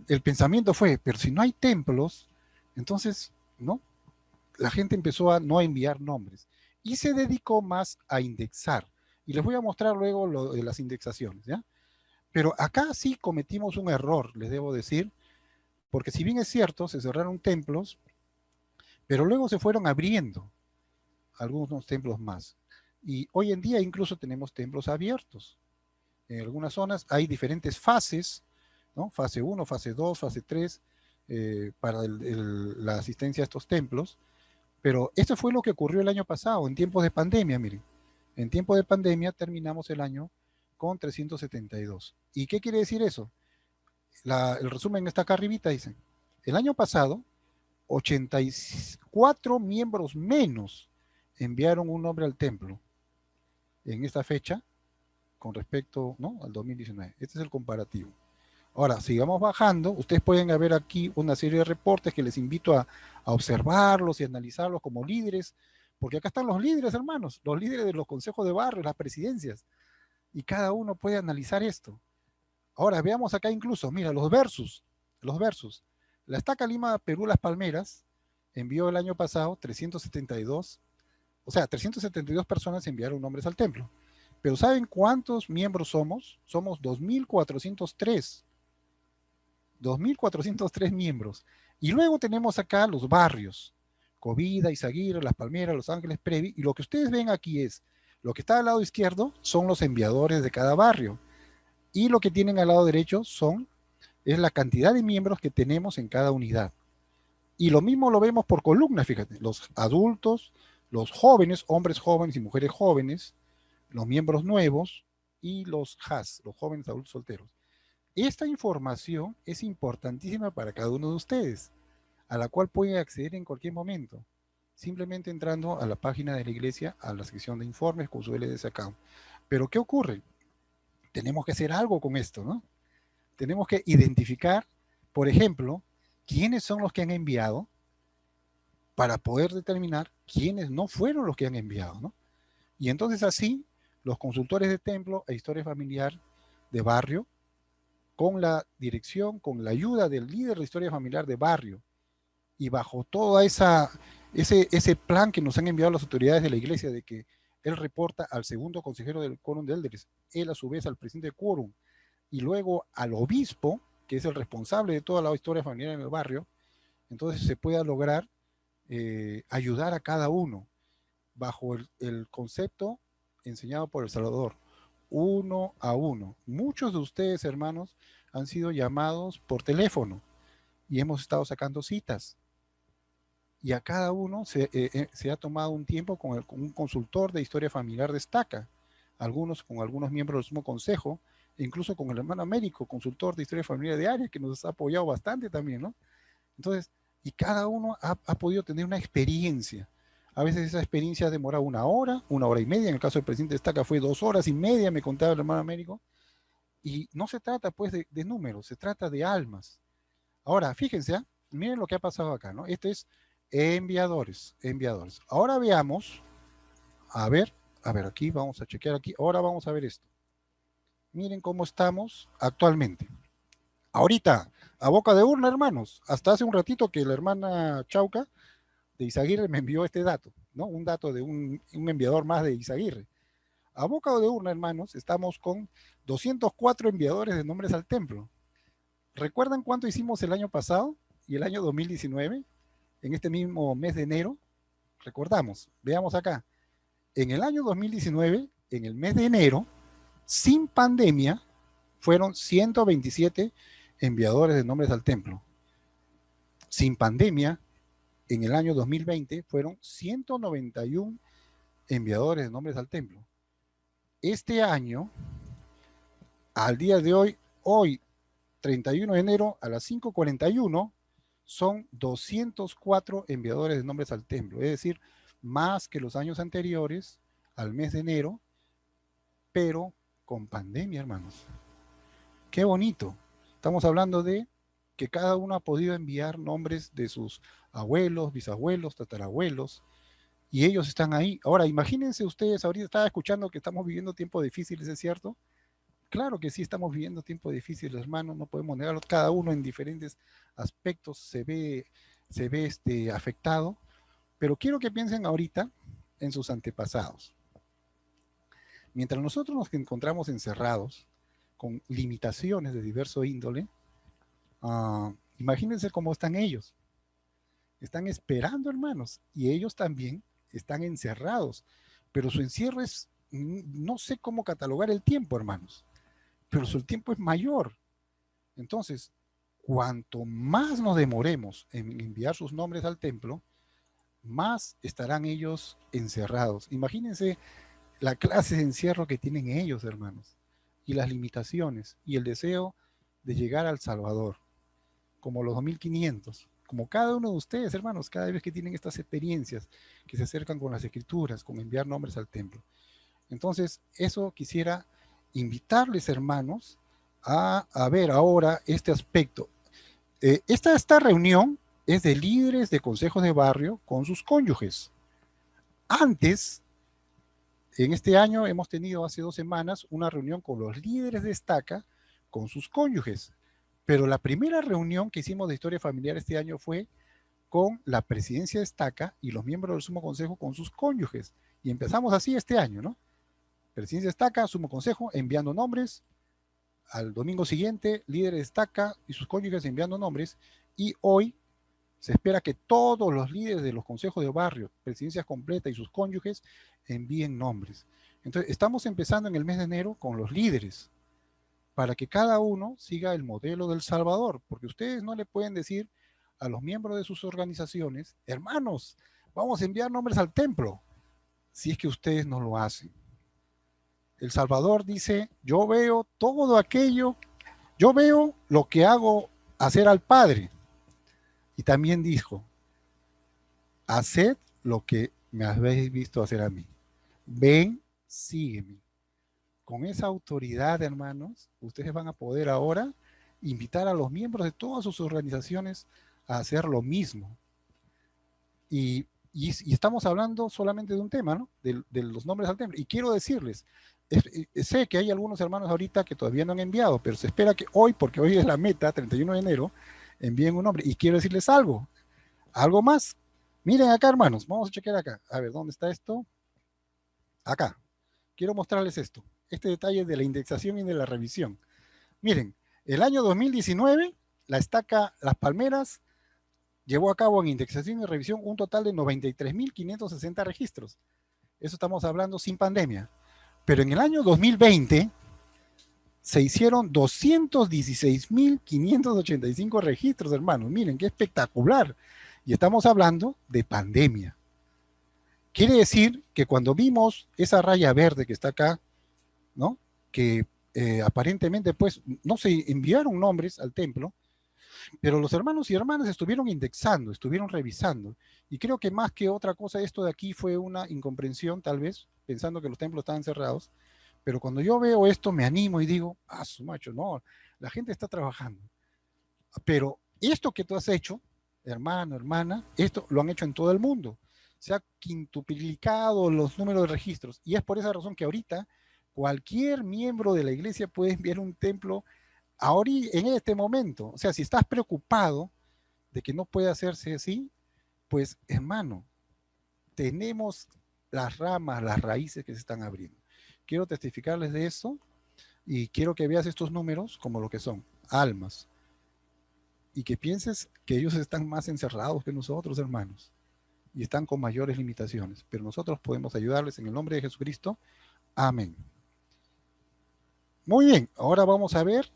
el pensamiento fue, pero si no hay templos, entonces, ¿no? La gente empezó a no enviar nombres y se dedicó más a indexar. Y les voy a mostrar luego lo de las indexaciones, ¿ya? Pero acá sí cometimos un error, les debo decir, porque si bien es cierto, se cerraron templos, pero luego se fueron abriendo algunos templos más. Y hoy en día incluso tenemos templos abiertos. En algunas zonas hay diferentes fases, ¿no? Fase 1, fase 2, fase 3, para la asistencia a estos templos. Pero esto fue lo que ocurrió el año pasado, en tiempos de pandemia, miren. En tiempo de pandemia terminamos el año con 372. ¿Y qué quiere decir eso? El resumen está acá arribita, dicen. El año pasado, 84 miembros menos enviaron un nombre al templo en esta fecha con respecto, ¿no?, al 2019. Este es el comparativo. Ahora, sigamos bajando. Ustedes pueden ver aquí una serie de reportes que les invito a observarlos y analizarlos como líderes, porque acá están los líderes, hermanos, los líderes de los consejos de barrio, las presidencias, y cada uno puede analizar esto. Ahora, veamos acá incluso, mira, los versus. La Estaca Lima Perú Las Palmeras envió el año pasado 372, o sea, 372 personas enviaron nombres al templo. Pero ¿saben cuántos miembros somos? Somos 2.403. 2.403 miembros. Y luego tenemos acá los barrios. Covida, Izaguirre, Las Palmeras, Los Ángeles, Previ. Y lo que ustedes ven aquí es, lo que está al lado izquierdo son los enviadores de cada barrio. Y lo que tienen al lado derecho es la cantidad de miembros que tenemos en cada unidad. Y lo mismo lo vemos por columnas, fíjate, los adultos, los jóvenes, hombres jóvenes y mujeres jóvenes, los miembros nuevos y los JAS, los jóvenes adultos solteros. Esta información es importantísima para cada uno de ustedes, a la cual pueden acceder en cualquier momento, simplemente entrando a la página de la iglesia, a la sección de informes con su LDS account. Pero ¿qué ocurre? Tenemos que hacer algo con esto, ¿no? Tenemos que identificar, por ejemplo, quiénes son los que han enviado para poder determinar quiénes no fueron los que han enviado, ¿no? Y entonces así, los consultores de templo e historia familiar de barrio, con la dirección, con la ayuda del líder de historia familiar de barrio, y bajo todo ese plan que nos han enviado las autoridades de la iglesia, de que él reporta al segundo consejero del quórum de élderes, él a su vez al presidente del quórum, y luego al obispo, que es el responsable de toda la historia familiar en el barrio, entonces se pueda lograr ayudar a cada uno bajo el concepto enseñado por El Salvador, uno a uno. Muchos de ustedes, hermanos, han sido llamados por teléfono y hemos estado sacando citas. Y a cada uno se ha tomado un tiempo con un consultor de historia familiar destaca, algunos con algunos miembros del Sumo Consejo, e incluso con el hermano Américo, consultor de historia familiar de área, que nos ha apoyado bastante también, ¿no? Entonces, y cada uno ha podido tener una experiencia. A veces esa experiencia demora 1 hora, 1 hora y media. En el caso del presidente Destaca fue 2 horas y media, me contaba el hermano Américo. Y no se trata pues de números, se trata de almas. Ahora, fíjense, ¿eh? Miren lo que ha pasado acá, ¿no? Este es enviadores. Ahora veamos, a ver, aquí vamos a chequear aquí. Ahora vamos a ver esto. Miren cómo estamos actualmente. Ahorita, a boca de urna, hermanos. Hasta hace un ratito que la hermana Chauca de Izaguirre me envió este dato, ¿no? Un dato de un enviador más de Izaguirre. A boca de urna, hermanos, estamos con 204 enviadores de nombres al templo. ¿Recuerdan cuánto hicimos el año pasado y el año 2019? En este mismo mes de enero. Recordamos, veamos acá. En el año 2019, en el mes de enero, sin pandemia, fueron 127 enviadores de nombres al templo. Sin pandemia, en el año 2020 fueron 191 enviadores de nombres al templo. Este año, al día de hoy 31 de enero a las 5:41, son 204 enviadores de nombres al templo, es decir, más que los años anteriores al mes de enero, pero con pandemia, hermanos. Qué bonito. Estamos hablando de que cada uno ha podido enviar nombres de sus abuelos, bisabuelos, tatarabuelos, y ellos están ahí. Ahora, imagínense ustedes, ahorita estaba escuchando que estamos viviendo tiempos difíciles, ¿es cierto? Claro que sí estamos viviendo tiempos difíciles, hermanos, no podemos negarlo. Cada uno en diferentes aspectos se ve afectado, pero quiero que piensen ahorita en sus antepasados. Mientras nosotros nos encontramos encerrados, con limitaciones de diverso índole, imagínense cómo están ellos. Están esperando, hermanos, y ellos también están encerrados, pero su encierro es, no sé cómo catalogar el tiempo, hermanos, pero su tiempo es mayor. Entonces, cuanto más nos demoremos en enviar sus nombres al templo, más estarán ellos encerrados. Imagínense la clase de encierro que tienen ellos, hermanos, y las limitaciones, y el deseo de llegar al Salvador, como los 2500, como cada uno de ustedes, hermanos, cada vez que tienen estas experiencias, que se acercan con las escrituras, con enviar nombres al templo. Entonces, eso quisiera invitarles, hermanos, a ver ahora este aspecto. Esta reunión es de líderes de consejos de barrio con sus cónyuges. Antes, en este año hemos tenido hace 2 semanas una reunión con los líderes de estaca con sus cónyuges. Pero la primera reunión que hicimos de historia familiar este año fue con la presidencia de estaca y los miembros del Sumo Consejo con sus cónyuges. Y empezamos así este año, ¿no? Presidencia de estaca, Sumo Consejo, enviando nombres. Al domingo siguiente, líderes de estaca y sus cónyuges enviando nombres. Y hoy se espera que todos los líderes de los consejos de barrio, presidencias completas y sus cónyuges envíen nombres. Entonces, estamos empezando en el mes de enero con los líderes, para que cada uno siga el modelo del Salvador, porque ustedes no le pueden decir a los miembros de sus organizaciones, hermanos, vamos a enviar nombres al templo, si es que ustedes no lo hacen. El Salvador dice, yo veo todo aquello, yo veo lo que hago hacer al Padre. Y también dijo, haced lo que me habéis visto hacer a mí. Ven, sígueme. Con esa autoridad, hermanos, ustedes van a poder ahora invitar a los miembros de todas sus organizaciones a hacer lo mismo. Y estamos hablando solamente de un tema, ¿no? De los nombres al templo. Y quiero decirles, sé que hay algunos hermanos ahorita que todavía no han enviado, pero se espera que hoy, porque hoy es la meta, 31 de enero, envíen un nombre. Y quiero decirles algo más. Miren acá, hermanos, vamos a chequear acá. A ver, ¿dónde está esto? Acá. Quiero mostrarles esto. Este detalle de la indexación y de la revisión. Miren, el año 2019, la estaca Las Palmeras llevó a cabo en indexación y revisión un total de 93.560 registros. Eso estamos hablando sin pandemia. Pero en el año 2020 se hicieron 216.585 registros, hermanos. Miren, qué espectacular. Y estamos hablando de pandemia. Quiere decir que cuando vimos esa raya verde que está acá, ¿no? Que aparentemente pues no se enviaron nombres al templo, pero los hermanos y hermanas estuvieron indexando, estuvieron revisando. Y creo que más que otra cosa, esto de aquí fue una incomprensión, tal vez, pensando que los templos estaban cerrados. Pero cuando yo veo esto, me animo y digo, su macho, no, la gente está trabajando. Pero esto que tú has hecho, hermano, hermana, esto lo han hecho en todo el mundo. Se ha quintuplicado los números de registros. Y es por esa razón que ahorita cualquier miembro de la iglesia puede enviar un templo ahora en este momento. O sea, si estás preocupado de que no puede hacerse así, pues hermano, tenemos las ramas, las raíces que se están abriendo. Quiero testificarles de eso y quiero que veas estos números como lo que son, almas. Y que pienses que ellos están más encerrados que nosotros, hermanos, y están con mayores limitaciones. Pero nosotros podemos ayudarles en el nombre de Jesucristo. Amén. Muy bien, ahora vamos a ver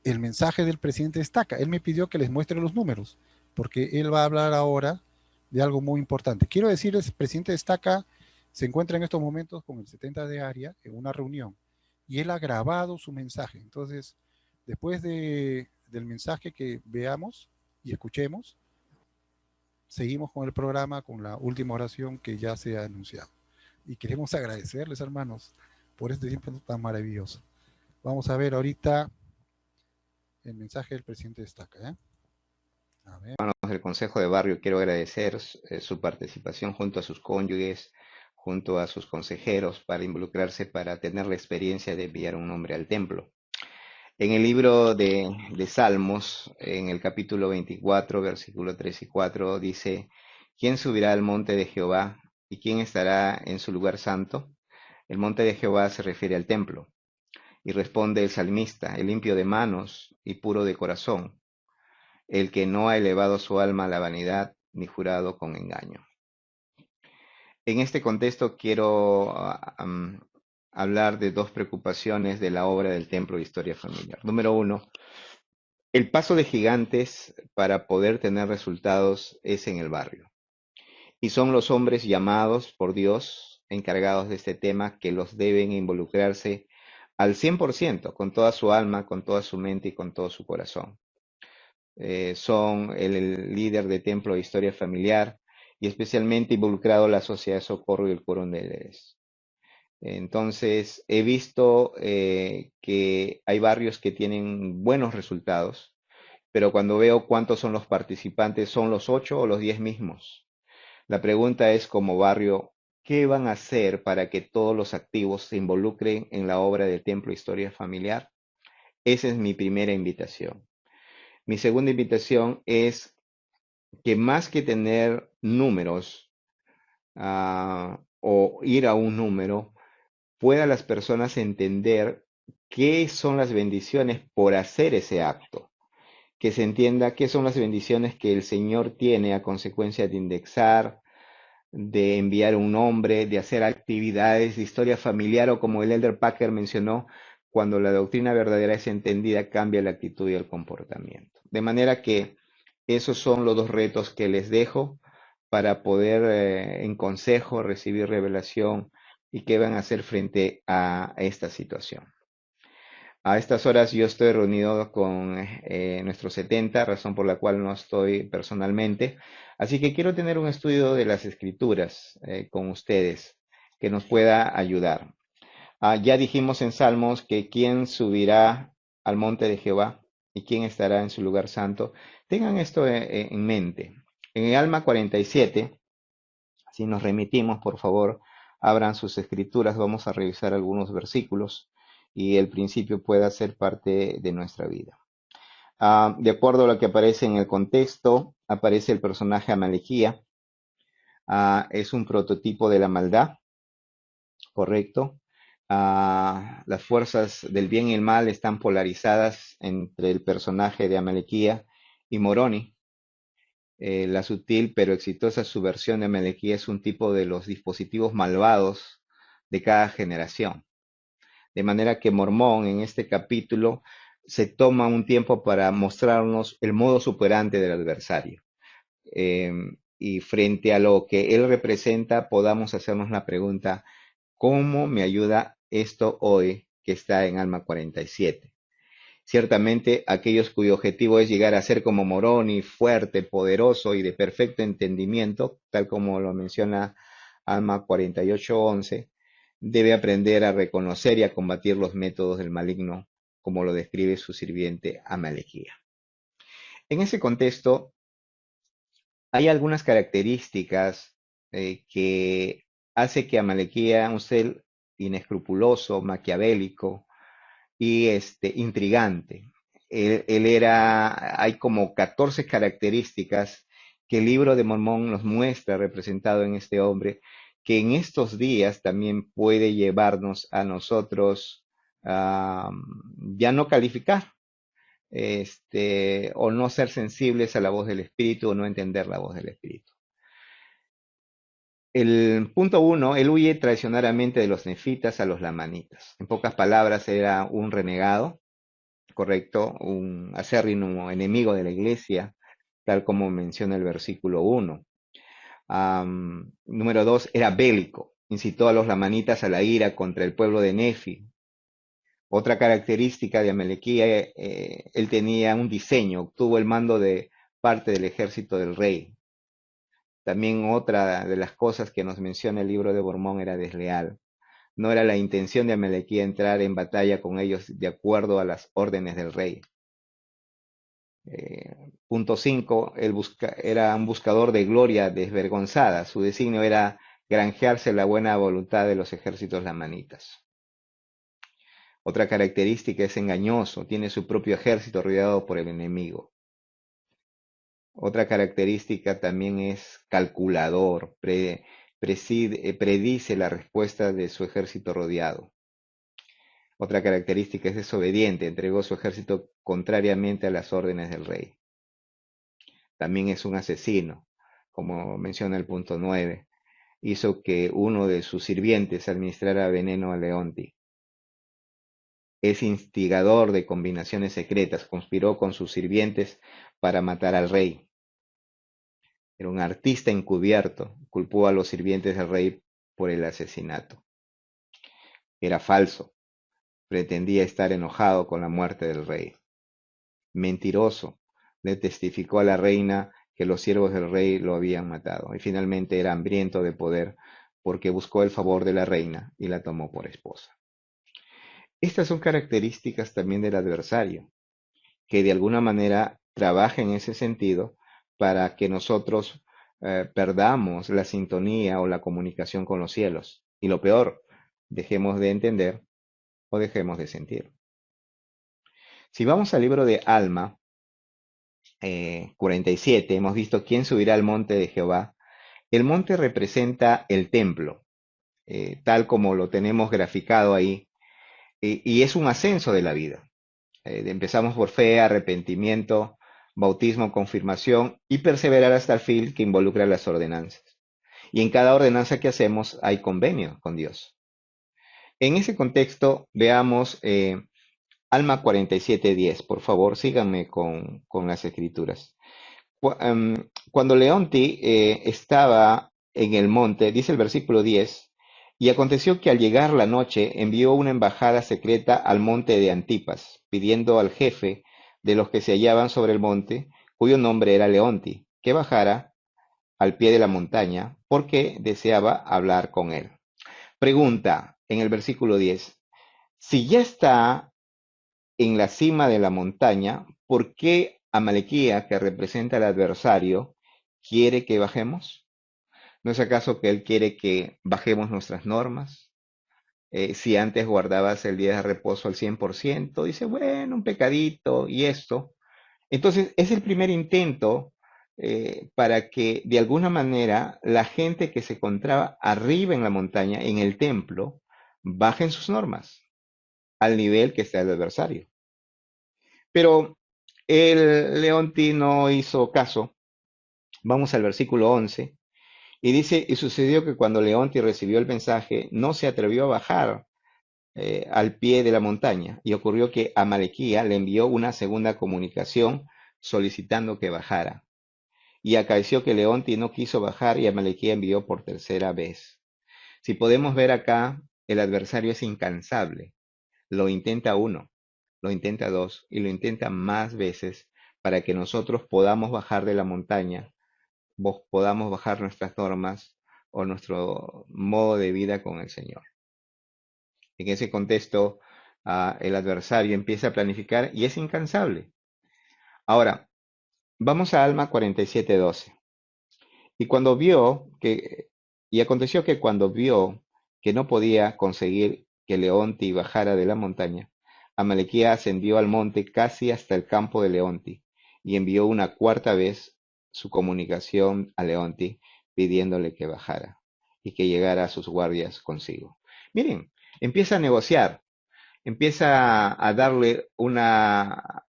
el mensaje del presidente Estaca. Él me pidió que les muestre los números, porque él va a hablar ahora de algo muy importante. Quiero decirles, el presidente Estaca se encuentra en estos momentos con el 70 de área en una reunión, y él ha grabado su mensaje. Entonces, después del mensaje que veamos y escuchemos, seguimos con el programa, con la última oración que ya se ha anunciado. Y queremos agradecerles, hermanos, por este tiempo tan maravilloso. Vamos a ver ahorita el mensaje del presidente Estaca. A ver. Hermanos del Consejo de Barrio, quiero agradecer su participación junto a sus cónyuges, junto a sus consejeros, para involucrarse, para tener la experiencia de enviar un nombre al templo. En el libro de Salmos, en el capítulo 24, versículo 3 y 4, dice, ¿quién subirá al monte de Jehová y quién estará en su lugar santo? El monte de Jehová se refiere al templo. Y responde el salmista, el limpio de manos y puro de corazón, el que no ha elevado su alma a la vanidad ni jurado con engaño. En este contexto quiero hablar de dos preocupaciones de la obra del Templo de Historia Familiar. Número 1, el paso de gigantes para poder tener resultados es en el barrio. Y son los hombres llamados por Dios, encargados de este tema, que los deben involucrarse al 100%, con toda su alma, con toda su mente y con todo su corazón. Son el líder de Templo de Historia Familiar y especialmente involucrado la Sociedad de Socorro y el Quórum de Líderes. Entonces, he visto que hay barrios que tienen buenos resultados, pero cuando veo cuántos son los participantes, ¿son los 8 o los 10 mismos? La pregunta es, como barrio, ¿qué van a hacer para que todos los activos se involucren en la obra del Templo de Historia Familiar? Esa es mi primera invitación. Mi segunda invitación es que más que tener números o ir a un número, puedan las personas entender qué son las bendiciones por hacer ese acto. Que se entienda qué son las bendiciones que el Señor tiene a consecuencia de indexar, de enviar un nombre, de hacer actividades de historia familiar, o como el Elder Packer mencionó, cuando la doctrina verdadera es entendida, cambia la actitud y el comportamiento. De manera que esos son los dos retos que les dejo para poder en consejo recibir revelación y qué van a hacer frente a esta situación. A estas horas yo estoy reunido con nuestros 70, razón por la cual no estoy personalmente. Así que quiero tener un estudio de las Escrituras con ustedes que nos pueda ayudar. Ya dijimos en Salmos que quién subirá al monte de Jehová y quién estará en su lugar santo. Tengan esto en mente. En el Alma 47, si nos remitimos, por favor, abran sus escrituras, vamos a revisar algunos versículos y el principio pueda ser parte de nuestra vida. De acuerdo a lo que aparece en el contexto, aparece el personaje Amalequía. Es un prototipo de la maldad, ¿correcto? Las fuerzas del bien y el mal están polarizadas entre el personaje de Amalequía y Moroni. La sutil pero exitosa subversión de Amalequía es un tipo de los dispositivos malvados de cada generación. De manera que Mormón en este capítulo se toma un tiempo para mostrarnos el modo superante del adversario. Y frente a lo que él representa, podamos hacernos la pregunta, ¿cómo me ayuda esto hoy que está en Alma 47? Ciertamente, aquellos cuyo objetivo es llegar a ser como Moroni, fuerte, poderoso y de perfecto entendimiento, tal como lo menciona Alma 48:11, debe aprender a reconocer y a combatir los métodos del maligno, como lo describe su sirviente Amalequía. En ese contexto, hay algunas características que hace que Amalequía, un ser inescrupuloso, maquiavélico y intrigante. Hay como 14 características que el libro de Mormón nos muestra representado en este hombre, que en estos días también puede llevarnos a nosotros ya no calificar, o no ser sensibles a la voz del Espíritu o no entender la voz del Espíritu. El punto 1, él huye traicioneramente de los nefitas a los lamanitas. En pocas palabras, era un renegado, correcto, un acérrimo enemigo de la iglesia, tal como menciona el versículo 1. Número 2, era bélico, incitó a los lamanitas a la ira contra el pueblo de Nefi. Otra característica de Amalequía, él tenía un diseño, obtuvo el mando de parte del ejército del rey. También otra de las cosas que nos menciona el libro de Mormón era desleal. No era la intención de Amalequía entrar en batalla con ellos de acuerdo a las órdenes del rey. Punto 5, él era un buscador de gloria desvergonzada. Su designio era granjearse la buena voluntad de los ejércitos lamanitas. Otra característica es engañoso, tiene su propio ejército rodeado por el enemigo. Otra característica también es calculador, predice la respuesta de su ejército rodeado. Otra característica es desobediente, entregó su ejército contrariamente a las órdenes del rey. También es un asesino, como menciona el punto 9. Hizo que uno de sus sirvientes administrara veneno a Leonti. Es instigador de combinaciones secretas, conspiró con sus sirvientes para matar al rey. Era un artista encubierto, culpó a los sirvientes del rey por el asesinato. Era falso, pretendía estar enojado con la muerte del rey. Mentiroso, le testificó a la reina que los siervos del rey lo habían matado. Y finalmente era hambriento de poder porque buscó el favor de la reina y la tomó por esposa. Estas son características también del adversario, que de alguna manera trabaja en ese sentido para que nosotros perdamos la sintonía o la comunicación con los cielos. Y lo peor, dejemos de entender o dejemos de sentir. Si vamos al libro de Alma 47, hemos visto quién subirá al monte de Jehová. El monte representa el templo, tal como lo tenemos graficado ahí, y es un ascenso de la vida. Empezamos por fe, arrepentimiento, bautismo, confirmación y perseverar hasta el fin, que involucra las ordenanzas. Y en cada ordenanza que hacemos hay convenio con Dios. En ese contexto, veamos Alma 47:10. Por favor, síganme con las escrituras. Cuando Leonti estaba en el monte, dice el versículo 10, y aconteció que al llegar la noche envió una embajada secreta al monte de Antipas, pidiendo al jefe de los que se hallaban sobre el monte, cuyo nombre era Leonti, que bajara al pie de la montaña, porque deseaba hablar con él. Pregunta en el versículo 10, si ya está en la cima de la montaña, ¿por qué Amalequía, que representa al adversario, quiere que bajemos? ¿No es acaso que él quiere que bajemos nuestras normas? Si antes guardabas el día de reposo al 100%, dice, bueno, un pecadito y esto. Entonces, es el primer intento para que de alguna manera la gente que se encontraba arriba en la montaña, en el templo, bajen sus normas al nivel que está el adversario. Pero el Leonti no hizo caso. Vamos al versículo 11. Y dice, y sucedió que cuando Leonti recibió el mensaje, no se atrevió a bajar al pie de la montaña. Y ocurrió que Amalequía le envió una segunda comunicación solicitando que bajara. Y acaeció que Leonti no quiso bajar y Amalequía envió por tercera vez. Si podemos ver acá, el adversario es incansable. Lo intenta uno, lo intenta dos y lo intenta más veces para que nosotros podamos bajar de la montaña, podamos bajar nuestras normas o nuestro modo de vida con el Señor. En ese contexto, el adversario empieza a planificar y es incansable. Ahora, vamos a Alma 47:12. Y aconteció que cuando vio que no podía conseguir que Leonti bajara de la montaña, Amalequía ascendió al monte casi hasta el campo de Leonti y envió una cuarta vez su comunicación a Leonti pidiéndole que bajara y que llegara a sus guardias consigo. Miren, empieza a negociar, empieza a darle una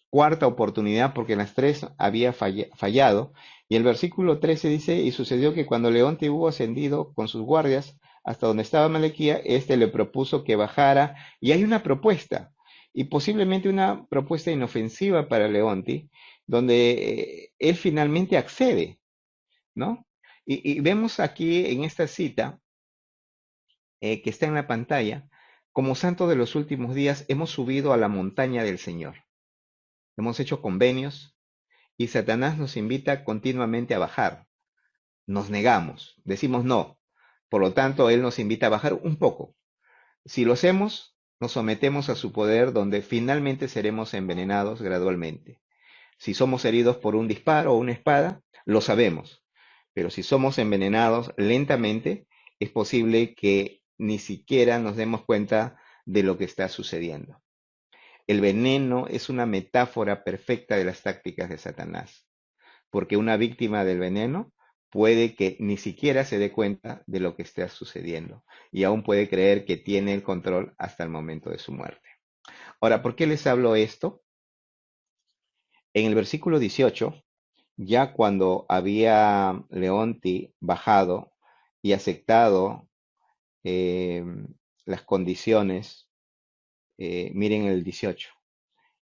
cuarta oportunidad porque en las tres había fallado. Y el versículo 13 dice, y sucedió que cuando Leonti hubo ascendido con sus guardias hasta donde estaba Amalequía, éste le propuso que bajara, y hay una propuesta, y posiblemente una propuesta inofensiva para Leonti, donde él finalmente accede, ¿no? Y vemos aquí en esta cita, que está en la pantalla, como santos de los últimos días hemos subido a la montaña del Señor. Hemos hecho convenios y Satanás nos invita continuamente a bajar. Nos negamos, decimos no. Por lo tanto, él nos invita a bajar un poco. Si lo hacemos, nos sometemos a su poder donde finalmente seremos envenenados gradualmente. Si somos heridos por un disparo o una espada, lo sabemos. Pero si somos envenenados lentamente, es posible que ni siquiera nos demos cuenta de lo que está sucediendo. El veneno es una metáfora perfecta de las tácticas de Satanás, porque una víctima del veneno puede que ni siquiera se dé cuenta de lo que está sucediendo y aún puede creer que tiene el control hasta el momento de su muerte. Ahora, ¿por qué les hablo esto? En el versículo 18, ya cuando había Leonti bajado y aceptado las condiciones, miren el 18.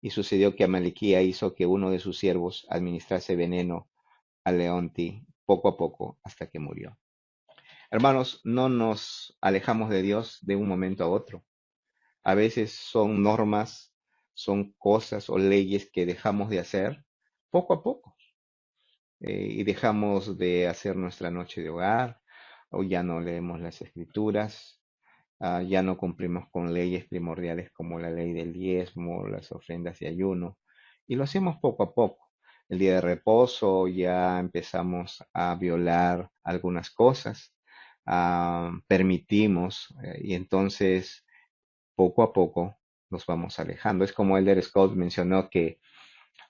Y sucedió que Amalequía hizo que uno de sus siervos administrase veneno a Leonti poco a poco hasta que murió. Hermanos, no nos alejamos de Dios de un momento a otro. A veces son normas, son cosas o leyes que dejamos de hacer poco a poco. Y dejamos de hacer nuestra noche de hogar, o ya no leemos las escrituras, ya no cumplimos con leyes primordiales como la ley del diezmo, las ofrendas de ayuno, y lo hacemos poco a poco. El día de reposo ya empezamos a violar algunas cosas, permitimos, y entonces poco a poco nos vamos alejando. Es como Elder Scott mencionó que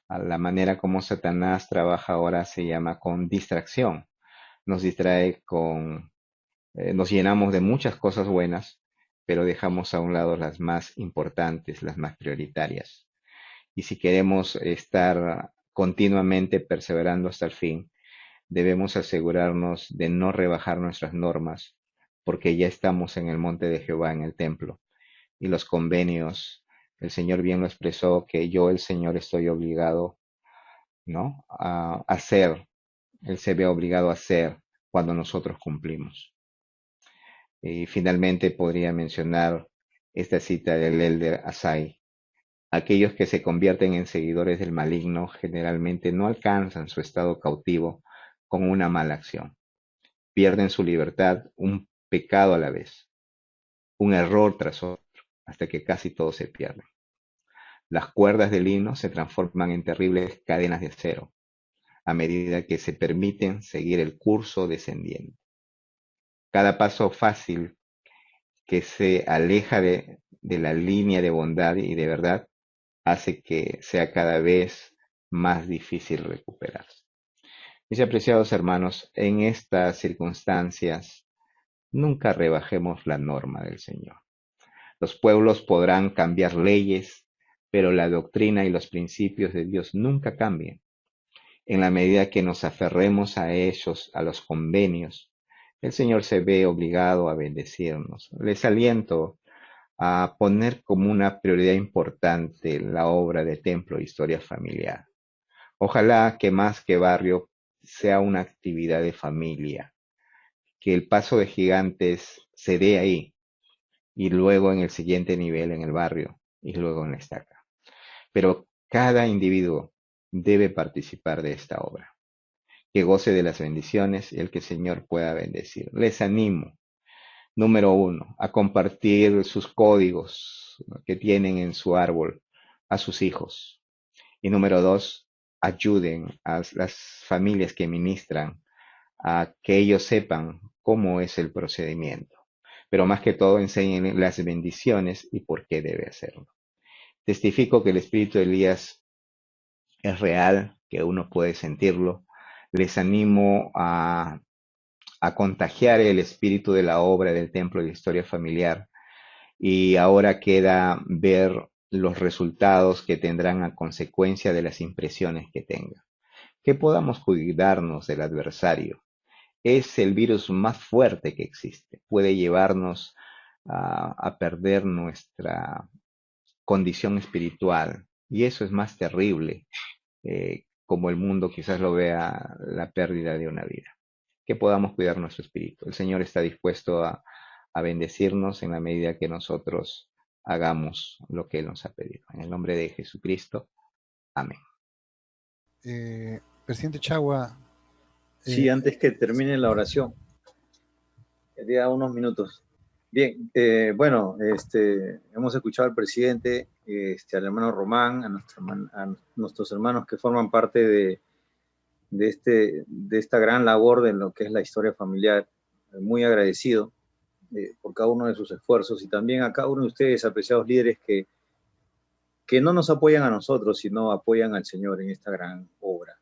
a la manera como Satanás trabaja ahora se llama con distracción. Nos distrae nos llenamos de muchas cosas buenas, pero dejamos a un lado las más importantes, las más prioritarias. Y si queremos estar continuamente perseverando hasta el fin, debemos asegurarnos de no rebajar nuestras normas porque ya estamos en el monte de Jehová, en el templo. Y los convenios, el Señor bien lo expresó, que yo, el Señor, estoy obligado, ¿no?, a hacer. Él se ve obligado a hacer cuando nosotros cumplimos. Y finalmente podría mencionar esta cita del Elder Asai. Aquellos que se convierten en seguidores del maligno generalmente no alcanzan su estado cautivo con una mala acción. Pierden su libertad un pecado a la vez, un error tras otro, hasta que casi todo se pierde. Las cuerdas de lino se transforman en terribles cadenas de acero a medida que se permiten seguir el curso descendiente. Cada paso fácil que se aleja de la línea de bondad y de verdad hace que sea cada vez más difícil recuperarse. Mis apreciados hermanos, en estas circunstancias, nunca rebajemos la norma del Señor. Los pueblos podrán cambiar leyes, pero la doctrina y los principios de Dios nunca cambian. En la medida que nos aferremos a ellos, a los convenios, el Señor se ve obligado a bendecirnos. Les aliento a poner como una prioridad importante la obra de templo e historia familiar. Ojalá que más que barrio sea una actividad de familia, que el paso de gigantes se dé ahí y luego en el siguiente nivel en el barrio y luego en la estaca. Pero cada individuo debe participar de esta obra, que goce de las bendiciones y el que el Señor pueda bendecir. Les animo, número 1, a compartir sus códigos que tienen en su árbol a sus hijos. Y número 2, ayuden a las familias que ministran a que ellos sepan cómo es el procedimiento. Pero más que todo, enseñen las bendiciones y por qué debe hacerlo. Testifico que el espíritu de Elías es real, que uno puede sentirlo. Les animo a contagiar el espíritu de la obra del templo de la historia familiar. Y ahora queda ver los resultados que tendrán a consecuencia de las impresiones que tengan. Que podamos cuidarnos del adversario. Es el virus más fuerte que existe. Puede llevarnos a perder nuestra condición espiritual. Y eso es más terrible, como el mundo quizás lo vea, la pérdida de una vida. Que podamos cuidar nuestro espíritu. El Señor está dispuesto a bendecirnos en la medida que nosotros hagamos lo que Él nos ha pedido. En el nombre de Jesucristo. Amén. Presidente Chagua. Sí, antes que termine la oración. Quería unos minutos. Bien, bueno, hemos escuchado al presidente, al hermano Román, a nuestros hermanos que forman parte de esta gran labor de lo que es la historia familiar. Muy agradecido por cada uno de sus esfuerzos y también a cada uno de ustedes, apreciados líderes, que no nos apoyan a nosotros, sino apoyan al Señor en esta gran obra.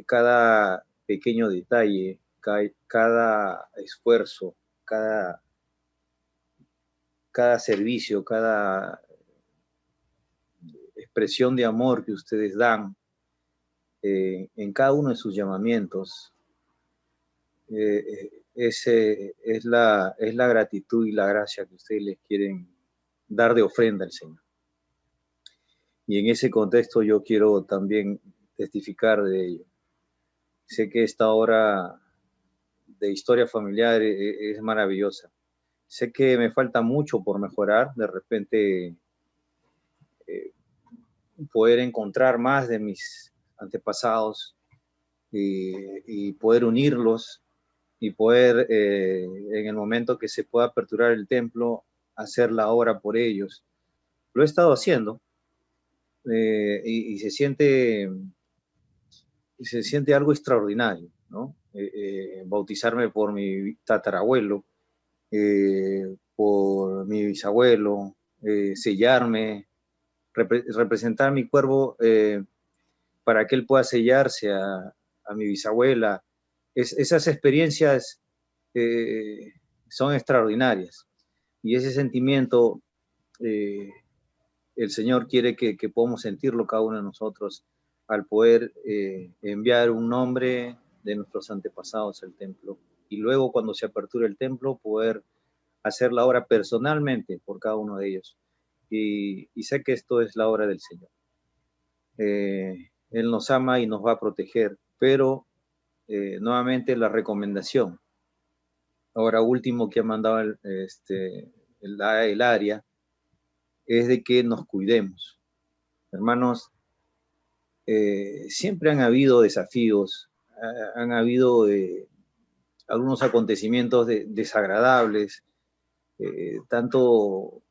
Cada pequeño detalle, cada esfuerzo, cada servicio, cada expresión de amor que ustedes dan en cada uno de sus llamamientos, es la gratitud y la gracia que ustedes les quieren dar de ofrenda al Señor. Y en ese contexto yo quiero también testificar de ello. Sé que esta obra de historia familiar es maravillosa. Sé que me falta mucho por mejorar, de repente poder encontrar más de mis antepasados y poder unirlos y poder en el momento que se pueda aperturar el templo hacer la obra por ellos. Lo he estado haciendo y se siente algo extraordinario, ¿no? Bautizarme por mi tatarabuelo, por mi bisabuelo, sellarme, representar mi cuervo para que él pueda sellarse a mi bisabuela. Esas experiencias son extraordinarias y ese sentimiento el Señor quiere que podamos sentirlo cada uno de nosotros al poder enviar un nombre de nuestros antepasados al templo y luego cuando se aperture el templo poder hacer la obra personalmente por cada uno de ellos. Y sé que esto es la obra del Señor. Él nos ama y nos va a proteger, pero nuevamente la recomendación, ahora último que ha mandado el área, es de que nos cuidemos. Hermanos, siempre han habido desafíos, han habido algunos acontecimientos desagradables, tanto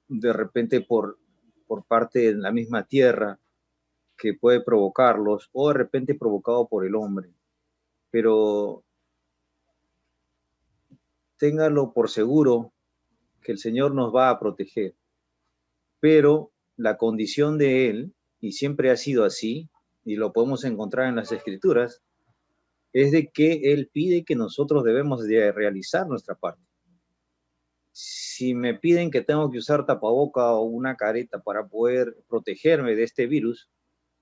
de repente por parte de la misma tierra que puede provocarlos, o de repente provocado por el hombre. Pero téngalo por seguro que el Señor nos va a proteger. Pero la condición de Él, y siempre ha sido así, y lo podemos encontrar en las Escrituras, es de que Él pide que nosotros debemos de realizar nuestra parte. Si me piden que tengo que usar tapaboca o una careta para poder protegerme de este virus,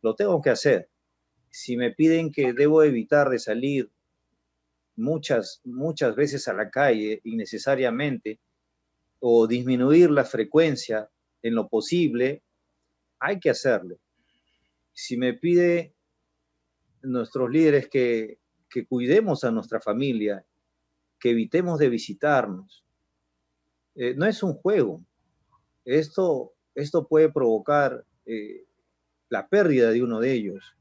lo tengo que hacer. Si me piden que debo evitar de salir muchas veces a la calle innecesariamente o disminuir la frecuencia en lo posible, hay que hacerlo. Si me pide nuestros líderes que cuidemos a nuestra familia, que evitemos de visitarnos, no es un juego. Esto puede provocar la pérdida de uno de ellos.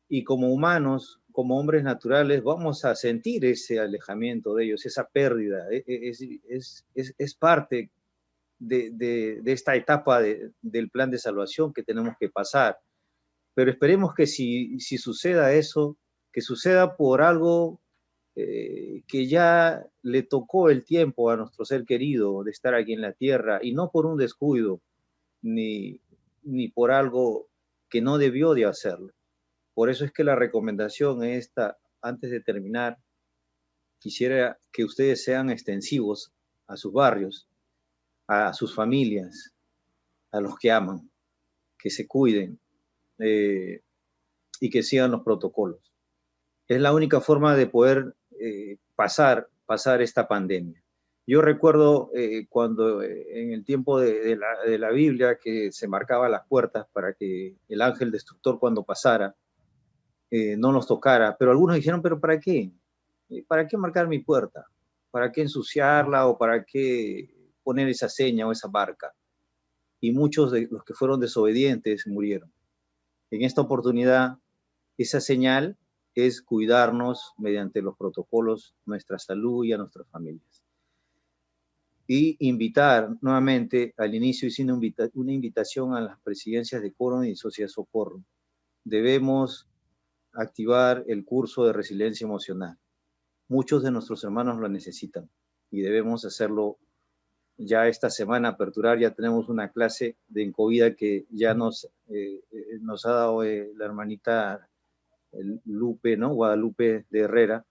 Y como humanos, como hombres naturales, vamos a sentir ese alejamiento de ellos, esa pérdida. Es parte de esta etapa del plan de salvación que tenemos que pasar. Pero esperemos que si suceda eso, que suceda por algo que ya le tocó el tiempo a nuestro ser querido de estar aquí en la tierra, y no por un descuido, ni por algo que no debió de hacerlo. Por eso es que la recomendación esta, antes de terminar, quisiera que ustedes sean extensivos a sus barrios, a sus familias, a los que aman, que se cuiden y que sigan los protocolos. Es la única forma de poder pasar esta pandemia. Yo recuerdo cuando en el tiempo de la Biblia, que se marcaban las puertas para que el ángel destructor cuando pasara no nos tocara, pero algunos dijeron, ¿pero para qué? ¿Para qué marcar mi puerta? ¿Para qué ensuciarla o para qué poner esa seña o esa marca? Y muchos de los que fueron desobedientes murieron. En esta oportunidad, esa señal es cuidarnos mediante los protocolos, nuestra salud y a nuestras familias. Y invitar nuevamente, al inicio hice una invitación a las presidencias de Coro y Sociedad Socorro. Debemos activar el curso de resiliencia emocional. Muchos de nuestros hermanos lo necesitan y debemos hacerlo ya esta semana, aperturar. Ya tenemos una clase de Encovida que ya nos ha dado la hermanita Lupe, ¿no? Guadalupe de Herrera.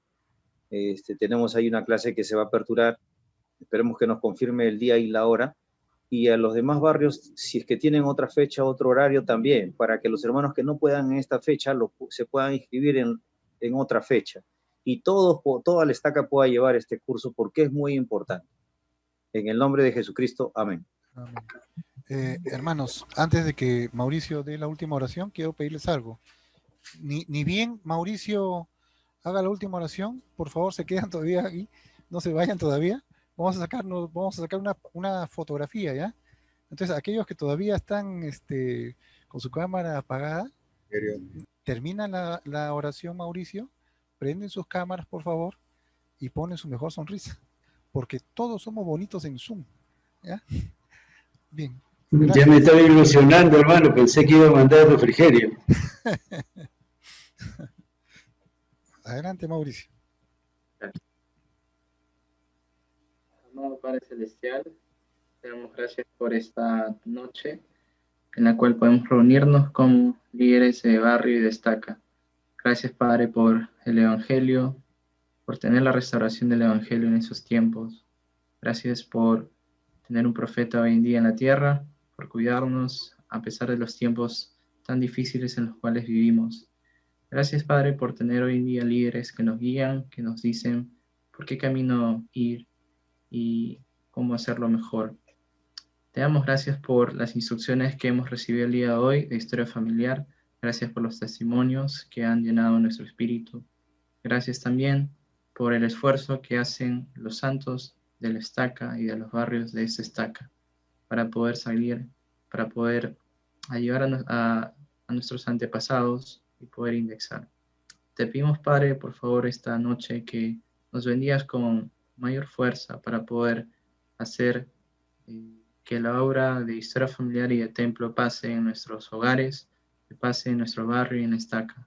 Tenemos ahí una clase que se va a aperturar. Esperemos que nos confirme el día y la hora. Y a los demás barrios, si es que tienen otra fecha, otro horario también, para que los hermanos que no puedan en esta fecha se puedan inscribir en otra fecha. Y toda la estaca pueda llevar este curso porque es muy importante. En el nombre de Jesucristo, amén. Amén. Hermanos, antes de que Mauricio dé la última oración, quiero pedirles algo. Ni bien Mauricio haga la última oración, por favor, se quedan todavía ahí, no se vayan todavía. Vamos a sacar una fotografía, ¿ya? Entonces, aquellos que todavía están con su cámara apagada, terminan la oración, Mauricio, prenden sus cámaras, por favor, y ponen su mejor sonrisa, porque todos somos bonitos en Zoom, ¿ya? Bien. Gracias. Ya me estaba ilusionando, hermano, pensé que iba a mandar refrigerio. Adelante, Mauricio. Amado Padre Celestial, te damos gracias por esta noche en la cual podemos reunirnos como líderes de barrio y de estaca. Gracias, Padre, por el Evangelio, por tener la restauración del Evangelio en esos tiempos. Gracias por tener un profeta hoy en día en la tierra, por cuidarnos a pesar de los tiempos tan difíciles en los cuales vivimos. Gracias, Padre, por tener hoy en día líderes que nos guían, que nos dicen por qué camino ir y cómo hacerlo mejor. Te damos gracias por las instrucciones que hemos recibido el día de hoy de historia familiar. Gracias por los testimonios que han llenado nuestro espíritu. Gracias también por el esfuerzo que hacen los santos de la estaca y de los barrios de esta estaca para poder salir, para poder ayudar a nuestros antepasados y poder indexar. Te pedimos, Padre, por favor, esta noche que nos bendigas con mayor fuerza para poder hacer que la obra de historia familiar y de templo pase en nuestros hogares, que pase en nuestro barrio y en estaca.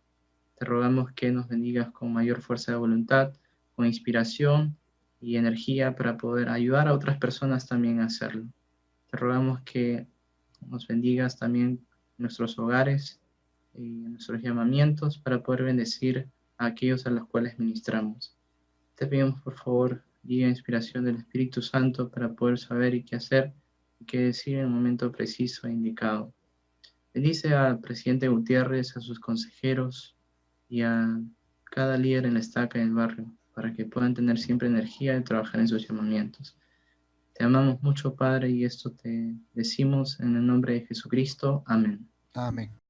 Te rogamos que nos bendigas con mayor fuerza de voluntad, con inspiración y energía para poder ayudar a otras personas también a hacerlo. Te rogamos que nos bendigas también en nuestros hogares y en nuestros llamamientos para poder bendecir a aquellos a los cuales ministramos. Te pedimos, por favor, guía e inspiración del Espíritu Santo para poder saber y qué hacer y qué decir en el momento preciso e indicado. Bendice al presidente Gutiérrez, a sus consejeros y a cada líder en la estaca y en el barrio, para que puedan tener siempre energía de trabajar en sus llamamientos. Te amamos mucho, Padre, y esto te decimos en el nombre de Jesucristo. Amén. Amén.